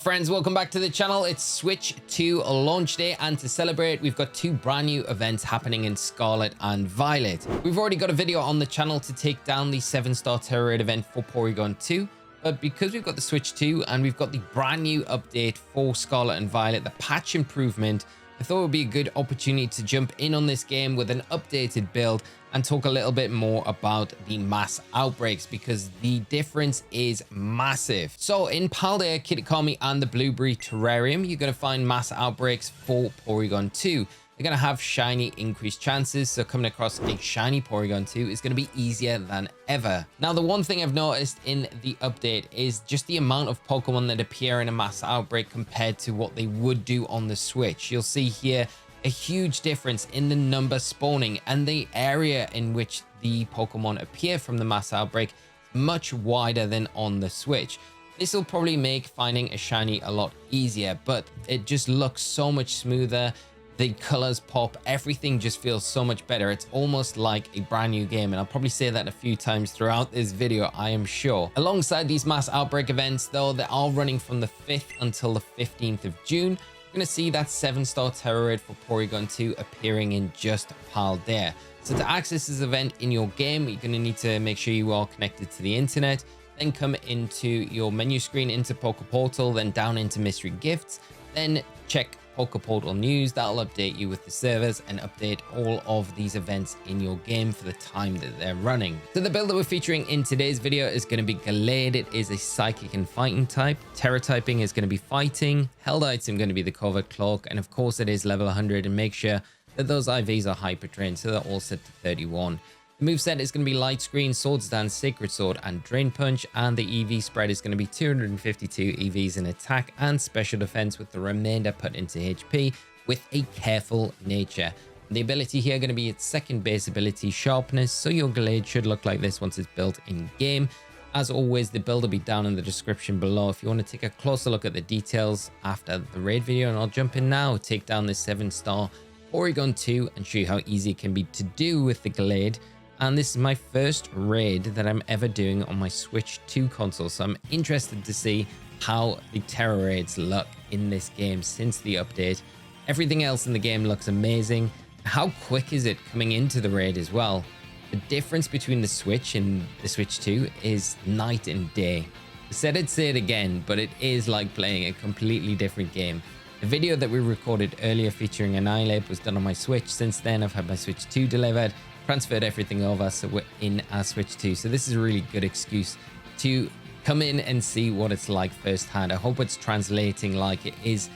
Friends, welcome back to the channel. It's Switch 2 launch day, and to celebrate, we've got two brand new events happening in Scarlet and Violet. We've already got a video on the channel to take down the 7-star Tera raid event for Porygon2, but because we've got the Switch 2 and we've got the brand new update for Scarlet and Violet, the patch improvement, I thought it would be a good opportunity to jump in on this game with an updated build and talk a little bit more about the mass outbreaks, because the difference is massive. So in Paldea, Kitakami, and the Blueberry Terrarium, you're going to find mass outbreaks for Porygon 2. They're going to have shiny increased chances, so coming across a shiny Porygon 2 is going to be easier than ever. Now, the one thing I've noticed in the update is just the amount of Pokemon that appear in a mass outbreak compared to what they would do on the Switch. You'll see here a huge difference in the number spawning, and the area in which the Pokemon appear from the mass outbreak much wider than on the Switch. This will probably make finding a shiny a lot easier, but it just looks so much smoother. The colors pop, everything just feels so much better. It's almost like a brand new game, and I'll probably say that a few times throughout this video, I am sure. Alongside these mass outbreak events though, they are running from the 5th until the 15th of June. We're going to see that 7-star Tera raid for Porygon 2 appearing in just Paldea. So to access this event in your game, you're going to need to make sure you are connected to the internet, then come into your menu screen into Pokeportal, then down into Mystery Gifts, then check Pokeportal News. That'll update you with the servers and update all of these events in your game for the time that they're running. So the build that we're featuring in today's video is going to be Gallade. It is a psychic and fighting type. Terra typing is going to be fighting. Held item going to be the Covert Cloak, and of course it is level 100, and make sure that those IVs are hyper trained, so they're all set to 31. The moveset is going to be Light Screen, Swords Dance, Sacred Sword, and Drain Punch, and the EV spread is going to be 252 EVs in attack and special defense, with the remainder put into HP with a careful nature. The ability here going to be its second base ability, Sharpness, so your Gallade should look like this once it's built in game. As always, the build will be down in the description below if you want to take a closer look at the details after the raid video, and I'll jump in now, take down this 7-star Porygon 2 and show you how easy it can be to do with the Gallade. And this is my first raid that I'm ever doing on my Switch 2 console, so I'm interested to see how the Tera raids look in this game since the update. Everything else in the game looks amazing. How quick is it coming into the raid as well? The difference between the Switch and the Switch 2 is night and day. I said I'd say it again, but it is like playing a completely different game. The video that we recorded earlier featuring Annihilate was done on my Switch. Since then, I've had my Switch 2 delivered, transferred everything over, so we're in our Switch 2. So this is a really good excuse to come in and see what it's like firsthand. I hope it's translating like it is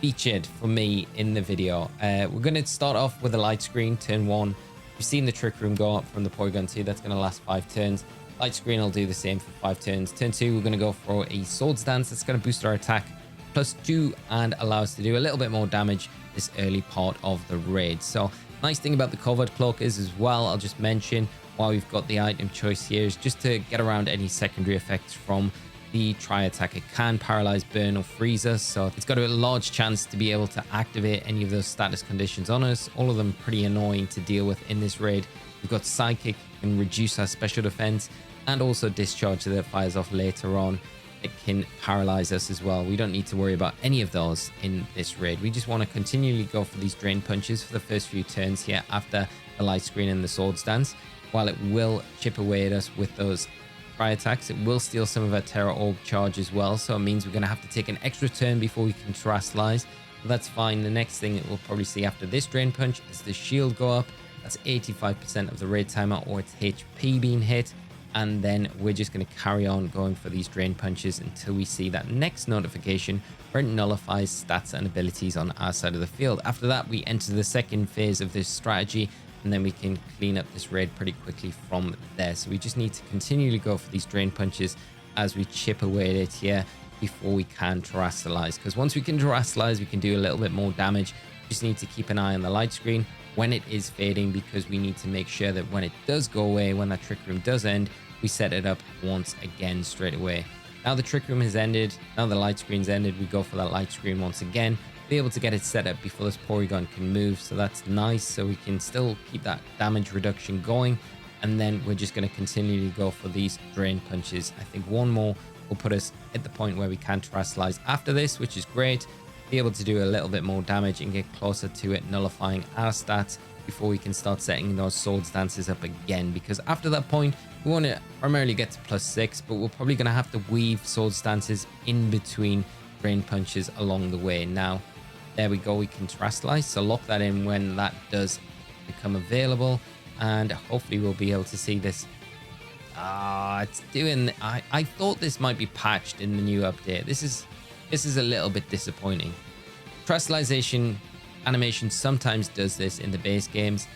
featured for me in the video. We're going to start off with a Light Screen, turn 1. You've seen the Trick Room go up from the Porygon 2. That's going to last 5 turns. Light Screen will do the same for 5 turns. Turn 2, we're going to go for a Swords Dance. That's going to boost our attack +2 and allow us to do a little bit more damage this early part of the raid. So nice thing about the Covert Cloak is as well, I'll just mention while we've got the item choice here, is just to get around any secondary effects from the Tri-Attack. It can paralyze, burn, or freeze us, so it's got a large chance to be able to activate any of those status conditions on us. All of them pretty annoying to deal with in this raid. We've got Psychic, can reduce our special defense, and also Discharge that fires off later on. It can paralyze us as well. We don't need to worry about any of those in this raid. We just want to continually go for these Drain Punches for the first few turns here after the Light Screen and the Swords Dance. While it will chip away at us with those Tri-Attacks, it will steal some of our Terra Orb charge as well, so it means we're going to have to take an extra turn before we can Terrasilize. But that's fine. The next thing that we'll probably see after this Drain Punch is the shield go up. That's 85% of the raid timer or its HP being hit. And then we're just going to carry on going for these Drain Punches until we see that next notification where it nullifies stats and abilities on our side of the field. After that, we enter the second phase of this strategy, and then we can clean up this raid pretty quickly from there. So we just need to continually go for these Drain Punches as we chip away at it here before we can Terrasilize. Because once we can Terrasilize, we can do a little bit more damage. Just need to keep an eye on the Light Screen when it is fading, because we need to make sure that when it does go away, when that Trick Room does end, we set it up once again straight away. Now the Trick Room has ended, now the Light Screen's ended, we go for that Light Screen once again, be able to get it set up before this Porygon can move, so that's nice, so we can still keep that damage reduction going. And then we're just going to continually go for these Drain Punches. I think one more will put us at the point where we can terastallize after this, which is great. Be able to do a little bit more damage and get closer to it, nullifying our stats before we can start setting those swords dances up again, because after that point we want to primarily get to +6, but we're probably going to have to weave sword stances in between drain punches along the way. Now there we go, we can terastallize, so lock that in when that does become available, and hopefully we'll be able to see this. It's doing, I thought this might be patched in the new update. This is a little bit disappointing. Terastallization animation sometimes does this in the base games.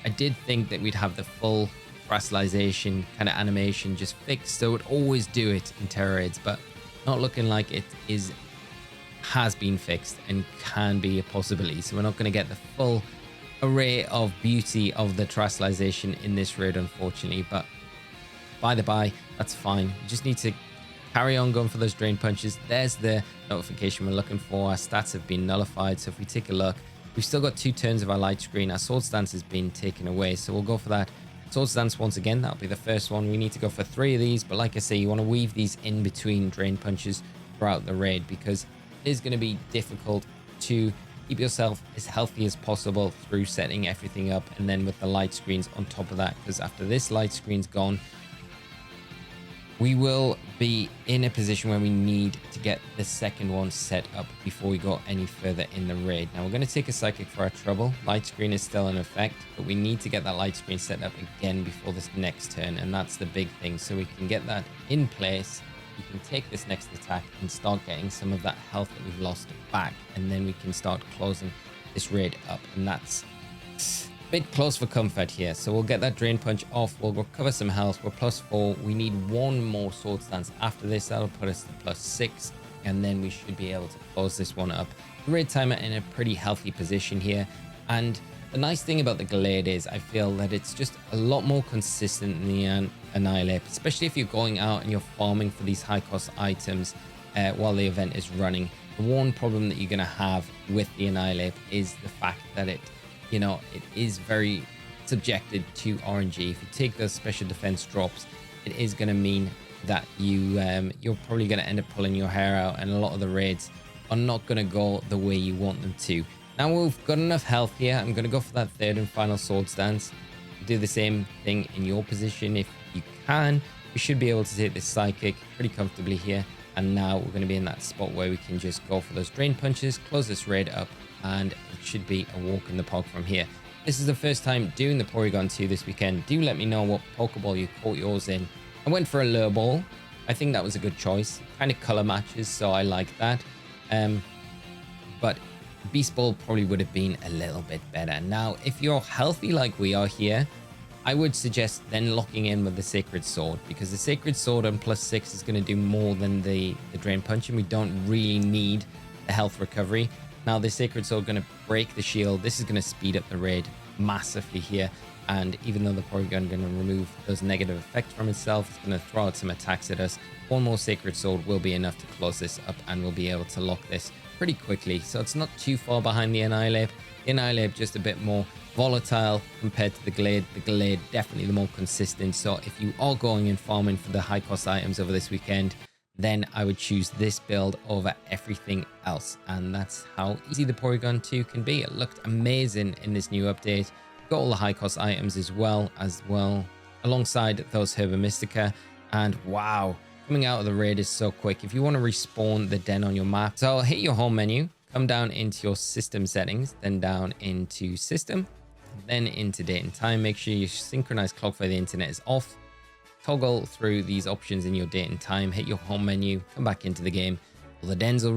I did think that we'd have the full terastallization kind of animation just fixed, so it would always do it in Tera raids, but not looking like it has been fixed and can be a possibility. So we're not going to get the full array of beauty of the terastallization in this raid, unfortunately, but by the by, that's fine. We just need to carry on going for those drain punches. There's the notification we're looking for. Our stats have been nullified, so if we take a look, we've still got 2 turns of our light screen. Our sword stance has been taken away, so we'll go for that sword stance once again. That'll be the first one. We need to go for 3 of these, but like I say, you want to weave these in between drain punches throughout the raid, because it is going to be difficult to keep yourself as healthy as possible through setting everything up, and then with the light screens on top of that, because after this light screen's gone, we will be in a position where we need to get the second one set up before we go any further in the raid. Now we're going to take a psychic for our trouble. Light screen is still in effect, but we need to get that light screen set up again before this next turn, and that's the big thing. So we can get that in place, we can take this next attack and start getting some of that health that we've lost back, and then we can start closing this raid up, and that's bit close for comfort here. So we'll get that drain punch off, we'll recover some health, we're +4. We need 1 more sword stance after this. That'll put us to +6, and then we should be able to close this one up. The raid timer in a pretty healthy position here, and the nice thing about the Gallade is I feel that it's just a lot more consistent than the Annihilate, especially if you're going out and you're farming for these high cost items while the event is running. The one problem that you're going to have with the Annihilate is the fact that it is very subjected to RNG. If you take those special defense drops, it is going to mean that you're probably going to end up pulling your hair out, and a lot of the raids are not going to go the way you want them to. Now we've got enough health here. I'm going to go for that third and final sword stance. Do the same thing in your position if you can. We should be able to take this psychic pretty comfortably here, and now we're going to be in that spot where we can just go for those drain punches, close this raid up, and it should be a walk in the park from here. This is the first time doing the Porygon2 this weekend. Do let me know what Pokeball you caught yours in. I went for a lure ball. I think that was a good choice. Kind of color matches, so I like that. But Beast Ball probably would have been a little bit better. Now, if you're healthy like we are here, I would suggest then locking in with the Sacred Sword, because the Sacred Sword on +6 is going to do more than the Drain Punch, and we don't really need the health recovery. Now, the Sacred Sword going to break the shield. This is going to speed up the raid massively here. And even though the Porygon going to remove those negative effects from itself, it's going to throw out some attacks at us. 1 more Sacred Sword will be enough to close this up, and we'll be able to lock this pretty quickly. So it's not too far behind the Annihilate. The Annihilate just a bit more volatile compared to the Gallade. The Gallade definitely the more consistent. So if you are going and farming for the high cost items over this weekend, then I would choose this build over everything else. And that's how easy the Porygon2 can be. It looked amazing in this new update. Got all the high cost items as well, alongside those Herba Mystica. And wow, coming out of the raid is so quick. If you want to respawn the den on your map, so hit your home menu, come down into your system settings, then down into system, then into date and time. Make sure you synchronize clock for the internet is off. Toggle through these options in your date and time, hit your home menu, come back into the game. All the dens will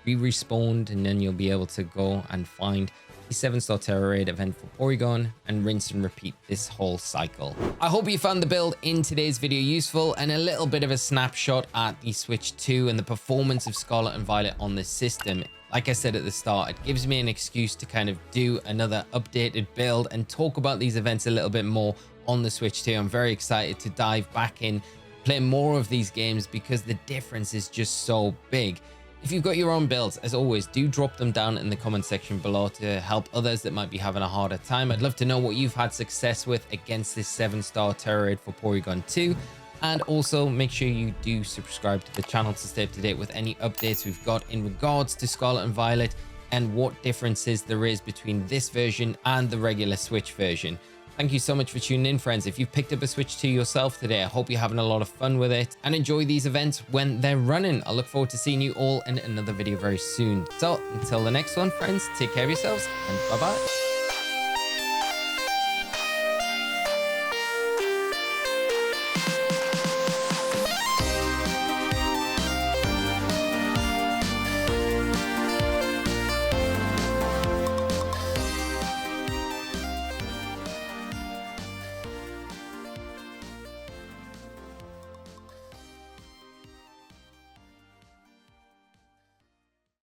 be respawned, and then you'll be able to go and find the 7-star Tera raid event for Porygon and rinse and repeat this whole cycle. I hope you found the build in today's video useful, and a little bit of a snapshot at the Switch 2 and the performance of Scarlet and Violet on this system. Like I said at the start, it gives me an excuse to kind of do another updated build and talk about these events a little bit more on the Switch 2. I'm very excited to dive back in, play more of these games, because the difference is just so big. If you've got your own builds, as always, do drop them down in the comment section below to help others that might be having a harder time. I'd love to know what you've had success with against this 7-star Tera raid for Porygon 2. And also make sure you do subscribe to the channel to stay up to date with any updates we've got in regards to Scarlet and Violet and what differences there is between this version and the regular Switch version. Thank you so much for tuning in, friends. If you've picked up a Switch 2 yourself today, I hope you're having a lot of fun with it and enjoy these events when they're running. I look forward to seeing you all in another video very soon. So until the next one, friends, take care of yourselves and bye-bye.